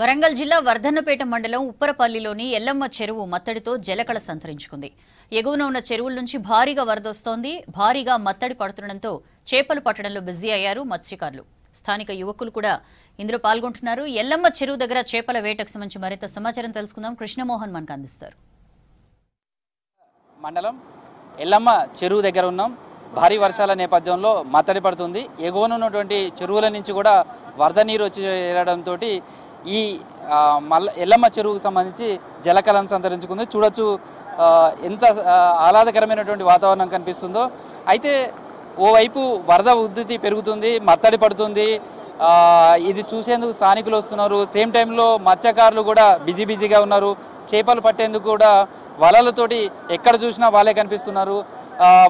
వరంగల్ జిల్లా వర్ధన్నపేట మండలం ఉప్పరపల్లిలోని ఎల్లమ్మ చెరువు మత్తడితో జలకళ సంతరించుకుంది. ఎగువన ఉన్న చెరువుల నుంచి భారీగా వరదొస్తోంది. భారీగా మత్తడి పడుతుండటంతో చేపలు పట్టడంలో బిజీ అయ్యారు మత్స్యకారులు. స్థానిక యువకులు కూడా ఇందులో పాల్గొంటున్నారు. ఎల్లమ్మ చెరువు దగ్గర చేపల వేటకు సంబంధించి మరింత సమాచారం తెలుసుకుందాం. కృష్ణమోహన్ మనకు అందిస్తారు. మండలం ఎల్లమ్మ చెరువు దగ్గర ఉన్నాం. భారీ వర్షాల నేపథ్యంలో మత్తడి పడుతుంది. ఎగువన ఉన్నటువంటి చెరువుల నుంచి కూడా వరద నీరు వచ్చి చేరడంతో ఈ ఎల్లమ్మ చెరువుకు సంబంధించి జలకళను సంతరించుకుంది. చూడొచ్చు ఎంత ఆహ్లాదకరమైనటువంటి వాతావరణం కనిపిస్తుందో. అయితే ఓవైపు వరద ఉధృతి పెరుగుతుంది, మత్తడి పడుతుంది. ఇది చూసేందుకు స్థానికులు వస్తున్నారు. సేమ్ టైంలో మత్స్యకారులు కూడా బిజీగా ఉన్నారు. చేపలు పట్టేందుకు కూడా వలలతోటి ఎక్కడ చూసినా వాళ్ళే కనిపిస్తున్నారు.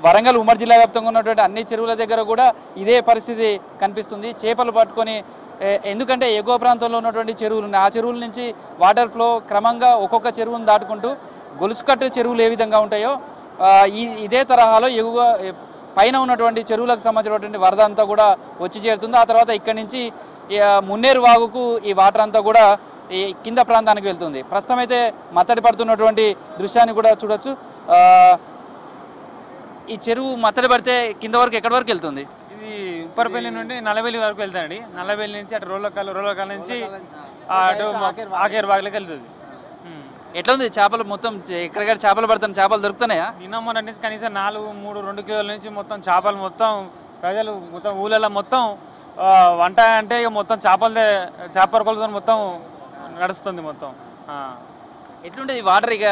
వరంగల్ ఉమ్మడి జిల్లా వ్యాప్తంగా ఉన్నటువంటి అన్ని చెరువుల దగ్గర కూడా ఇదే పరిస్థితి కనిపిస్తుంది. చేపలు పట్టుకొని, ఎందుకంటే ఎగువ ప్రాంతంలో ఉన్నటువంటి చెరువులు ఉన్నాయి. ఆ చెరువుల నుంచి వాటర్ ఫ్లో క్రమంగా ఒక్కొక్క చెరువును దాటుకుంటూ గొలుసుకట్టు చెరువులు ఏ విధంగా ఉంటాయో ఇదే తరహాలో ఎగువ పైన ఉన్నటువంటి చెరువులకు సంబంధించినటువంటి వరద అంతా కూడా వచ్చి చేరుతుంది. ఆ తర్వాత ఇక్కడి నుంచి మున్నేరు వాగుకు ఈ వాటర్ అంతా కూడా ఈ కింద ప్రాంతానికి వెళ్తుంది. ప్రస్తుతం అయితే మత్తడి పడుతున్నటువంటి దృశ్యాన్ని కూడా చూడొచ్చు. ఈ చెరువు మత్తడి పడితే కింద వరకు ఎక్కడి వరకు వెళ్తుంది? ఇది ఉప్పరపల్లి నుండి నల్లబెల్లి వరకు వెళ్తానండి. నల్లబెల్లి నుంచి అటు రోలకాల నుంచి అటు ఆకేరు వాగులోకి వెళ్తుంది. ఎట్లా ఉంది చేపలు? మొత్తం ఎక్కడిక్కడ చేపలు పడతాను, చేపలు దొరుకుతున్నాయా? నిన్న మొన్న నుంచి కనీసం 2 కిలోల నుంచి మొత్తం చేపలు మొత్తం ప్రజలు మొత్తం ఊళ్ళలో మొత్తం వంట అంటే ఇక మొత్తం చేపల కొలతో మొత్తం నడుస్తుంది మొత్తం. ఎట్లుంటుంది వాటర్? ఇక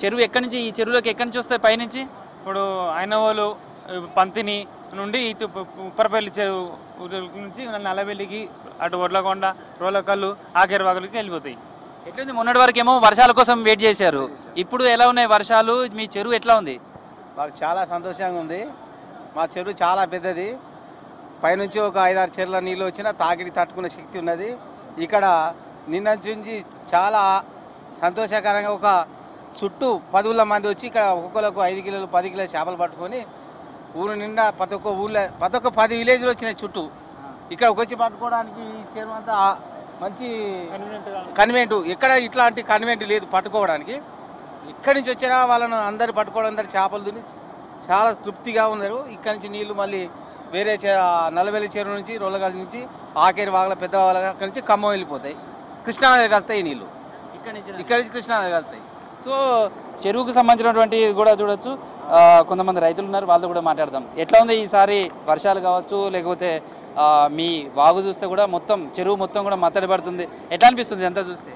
చెరువు ఎక్కడి నుంచి, ఈ చెరువులోకి ఎక్కడి నుంచి వస్తాయి? పైనుంచి ఇప్పుడు అయినవాళ్ళు పంతిని నుండి ఇటు ఉప్పరపల్లి చెరువు నుంచి నల్లబెల్లికి అటు ఒడ్లకొండ రోలకల్లు ఆకేరు వాగులకి వెళ్ళిపోతాయి. ఎట్లుంది? మొన్నటి వరకు ఏమో వర్షాల కోసం వెయిట్ చేశారు. ఇప్పుడు ఎలా ఉన్నాయి వర్షాలు? మీ చెరువు ఎట్లా ఉంది? మాకు చాలా సంతోషంగా ఉంది. మా చెరువు చాలా పెద్దది. పైనుంచి ఒక 5-6 చెరువుల నీళ్ళు వచ్చినా తాకిడి తట్టుకునే శక్తి ఉన్నది. ఇక్కడ నిన్న నుంచి చాలా సంతోషకరంగా ఒక చుట్టూ 10 మంది వచ్చి ఇక్కడ ఒక్కొక్కరికి 5 కిలోలు 10 కిలోలు చేపలు పట్టుకొని ఊరు నిండా ప్రతి ఒక్క 10 విలేజ్లు వచ్చినాయి చుట్టూ. ఇక్కడికి వచ్చి పట్టుకోవడానికి ఈ చెరువు అంతా మంచి కన్వెంట్. ఎక్కడ ఇట్లాంటి కన్వెంట్ లేదు పట్టుకోవడానికి. ఇక్కడి నుంచి వచ్చినా వాళ్ళను అందరు పట్టుకోవడం, అందరు చేపలు తిని చాలా తృప్తిగా ఉన్నారు. ఇక్కడి నుంచి నీళ్లు మళ్ళీ వేరే నల్లబెల్లి చెరువు నుంచి రోలగల్ నుంచి ఆకేరు వాగుల పెద్ద వాగుల అక్కడి నుంచి ఖమ్మం వెళ్ళిపోతాయి. కృష్ణానది కలుతాయి నీళ్లు. ఇక్కడి నుంచి కృష్ణానది కలుతాయి. సో చెరువుకు సంబంధించినటువంటి కూడా చూడొచ్చు. కొంతమంది రైతులు ఉన్నారు, వాళ్ళతో కూడా మాట్లాడదాం. ఎట్లా ఉంది ఈసారి వర్షాలు కావచ్చు, లేకపోతే మీ వాగు చూస్తే కూడా మొత్తం చెరువు మొత్తం కూడా మత్తడి పడుతుంది. ఎట్లా అనిపిస్తుంది అంతా చూస్తే?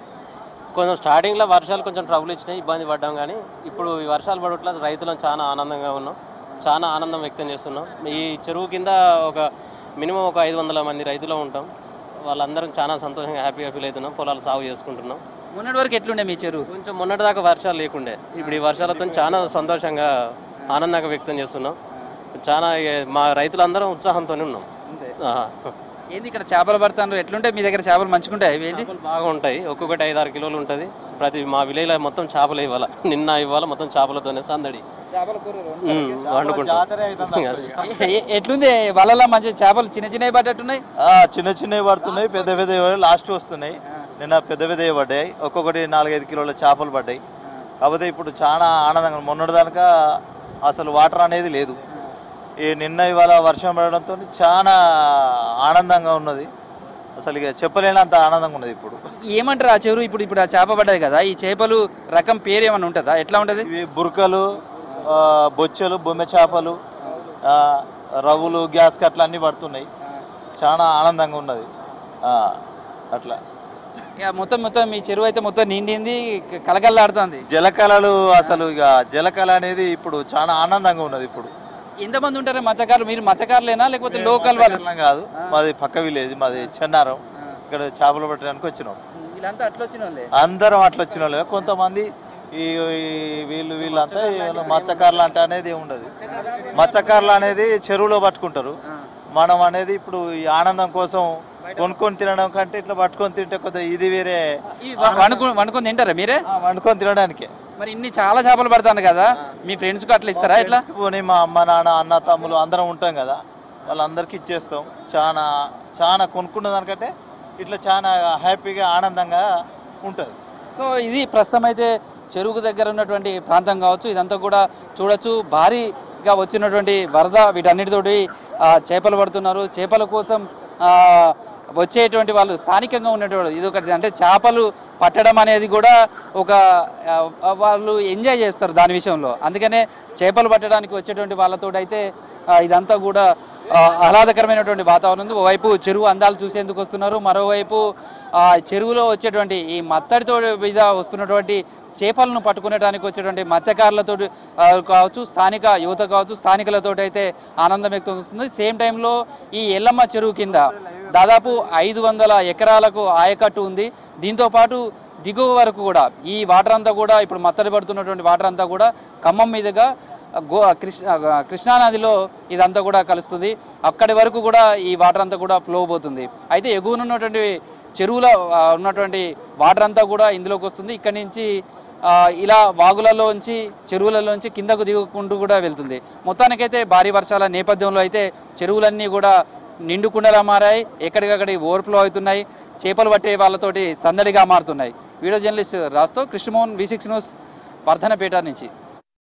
కొంచెం స్టార్టింగ్లో వర్షాలు కొంచెం ట్రబుల్ ఇచ్చినాయి, ఇబ్బంది పడ్డాం. కానీ ఇప్పుడు ఈ వర్షాలు పడట్లేదు, రైతులను చాలా ఆనందంగా ఉన్నాం, చాలా ఆనందం వ్యక్తం చేస్తున్నాం. ఈ చెరువు కింద మినిమం ఒక 500 మంది రైతులు ఉంటాం. వాళ్ళందరం చాలా సంతోషంగా హ్యాపీగా ఫీల్ అవుతున్నాం. పొలాలు సాగు చేసుకుంటున్నాం. మొన్నటి వరకు ఎట్లుండే మీ చెరువు? కొంచెం మొన్నటి దాకా వర్షాలు లేకుండే. ఇప్పుడు ఈ వర్షాలతో చాలా సంతోషంగా ఆనందంగా వ్యక్తం చేస్తున్నాం. చాలా మా రైతులందరం ఉత్సాహంతోనే ఉన్నాం. ఏంది ఇక్కడ చేపలు పడతాను? ఎట్లుంటే మీ దగ్గర చేపలు మంచుకుంటాయి? బాగా ఉంటాయి. ఒక్కొక్కటి 5-6 కిలోలు ఉంటుంది. మా విలేజ్లో మొత్తం చేపలు ఇవ్వాలి. నిన్న ఇవ్వాలి మొత్తం చేపలతోనే సందడి వండుకుంటాం. ఎట్లుంది వలలో? మంచి చేపలు చిన్నవి పడ్డట్టున్నాయి. చిన్నవి పడుతున్నాయి, పెద్ద లాస్ట్ వస్తున్నాయి. నిన్న పెద్ద పడ్డాయి. ఒక్కొక్కటి 4-5 కిలోల చేపలు పడ్డాయి. కాకపోతే ఇప్పుడు చాలా ఆనందంగా, మొన్నటి దానిక అసలు వాటర్ అనేది లేదు. ఈ నిన్న ఇవాళ వర్షం పడడంతో చాలా ఆనందంగా ఉన్నది. అసలు ఇక చెప్పలేనంత ఆనందంగా ఉన్నది. ఇప్పుడు ఏమంటారు ఆ చెరువు? ఇప్పుడు ఆ చేప పడ్డది కదా, ఈ చేపలు రకం పేరు ఏమైనా ఉంటుందా? ఎట్లా ఉంటుంది? ఇవి బురకలు, బొచ్చెలు, బొమ్మె చేపలు, రవ్వులు, గ్యాస్ కట్లు అన్నీ పడుతున్నాయి. చాలా ఆనందంగా ఉన్నది. అట్లా మొత్తం మీ చెరువు అయితే మొత్తం నిండింది, కలకల్లాడుతుంది. జలకళలు అసలు ఇక జలకళ అనేది ఇప్పుడు చాలా ఆనందంగా ఉన్నది. ఇప్పుడు ఎంతమంది ఉంటారు మత్స్యకారులు? మీరు మత్స్యకారులేనా లేకపోతే లోకల్ వాళ్ళు? కాదు, మాది పక్క విలేజ్, మాది చెన్నారం. ఇక్కడ చేపలు పట్టడానికి వచ్చినాం. వీళ్ళంతా అట్లా వచ్చిన వాళ్ళే? అందరం అట్లా వచ్చిన వాళ్ళే. కొంతమంది వీళ్ళంతా మత్స్యకారులు అంటే అనేది ఉండదు. మత్స్యకారులు అనేది చెరువులో పట్టుకుంటారు. మనం అనేది ఇప్పుడు ఈ ఆనందం కోసం కొనుక్కొని తినడం కంటే ఇట్లా పట్టుకొని తింటే కొద్దిగా ఇది వేరే. వండుకొని తింటారా మీరే? వండుకొని తినడానికే. మరి ఇన్ని చాలా చేపలు పడతాను కదా, మీ ఫ్రెండ్స్ కు అట్లా ఇస్తారా? ఎట్లా? మా అమ్మ నాన్న అన్న తమ్ములు అందరం ఉంటాం కదా, వాళ్ళందరికీ ఇచ్చేస్తాం. చాలా కొనుక్కున్న దానికంటే ఇట్లా చాలా హ్యాపీగా ఆనందంగా ఉంటుంది. సో ఇది ప్రస్తుతం అయితే చెరువుకు దగ్గర ఉన్నటువంటి ప్రాంతం కావచ్చు, ఇదంతా కూడా చూడొచ్చు. భారీగా వచ్చినటువంటి వరద వీటన్నిటితోటి చేపలు పడుతున్నారు. చేపల కోసం వచ్చేటువంటి వాళ్ళు స్థానికంగా ఉన్నటువంటి ఇది ఒకటి, అంటే చేపలు పట్టడం అనేది కూడా ఒక వాళ్ళు ఎంజాయ్ చేస్తారు దాని విషయంలో. అందుకనే చేపలు పట్టడానికి వచ్చేటువంటి వాళ్ళతో అయితే ఇదంతా కూడా ఆహ్లాదకరమైనటువంటి వాతావరణం ఉంది. ఓవైపు చెరువు అందాలు చూసేందుకు వస్తున్నారు, మరోవైపు చెరువులో వచ్చేటువంటి ఈ మత్తడితో మీద వస్తున్నటువంటి చేపలను పట్టుకునేటానికి వచ్చేటువంటి మత్స్యకారులతో కావచ్చు, స్థానిక యువత కావచ్చు, స్థానికులతో అయితే ఆనందం వ్యక్తం వస్తుంది. సేమ్ టైంలో ఈ ఎల్లమ్మ చెరువు కింద దాదాపు 500 ఎకరాలకు ఆయకట్టు ఉంది. దీంతోపాటు దిగువ వరకు కూడా ఈ వాటర్ అంతా కూడా ఇప్పుడు మత్తడి పడుతున్నటువంటి వాటర్ అంతా కూడా ఖమ్మం మీదుగా కృష్ణానదిలో ఇదంతా కూడా కలుస్తుంది. అక్కడి వరకు కూడా ఈ వాటర్ అంతా కూడా ఫ్లో పోతుంది. అయితే ఎగువనున్నటువంటి చెరువులో ఉన్నటువంటి వాటర్ అంతా కూడా ఇందులోకి వస్తుంది. ఇక్కడి నుంచి ఇలా వాగులలోంచి చెరువులలోంచి కిందకు దిగుకుంటూ కూడా వెళ్తుంది. మొత్తానికైతే భారీ వర్షాల నేపథ్యంలో అయితే చెరువులన్నీ కూడా నిండుకుండలా మారాయి, ఎక్కడికక్కడికి ఓవర్ఫ్లో అవుతున్నాయి, చేపలు పట్టే వాళ్ళతోటి సందడిగా మారుతున్నాయి. వీడియో జర్నలిస్ట్ రాజ్తో కృష్ణమోహన్, V6 న్యూస్, వర్ధనపేట నుంచి.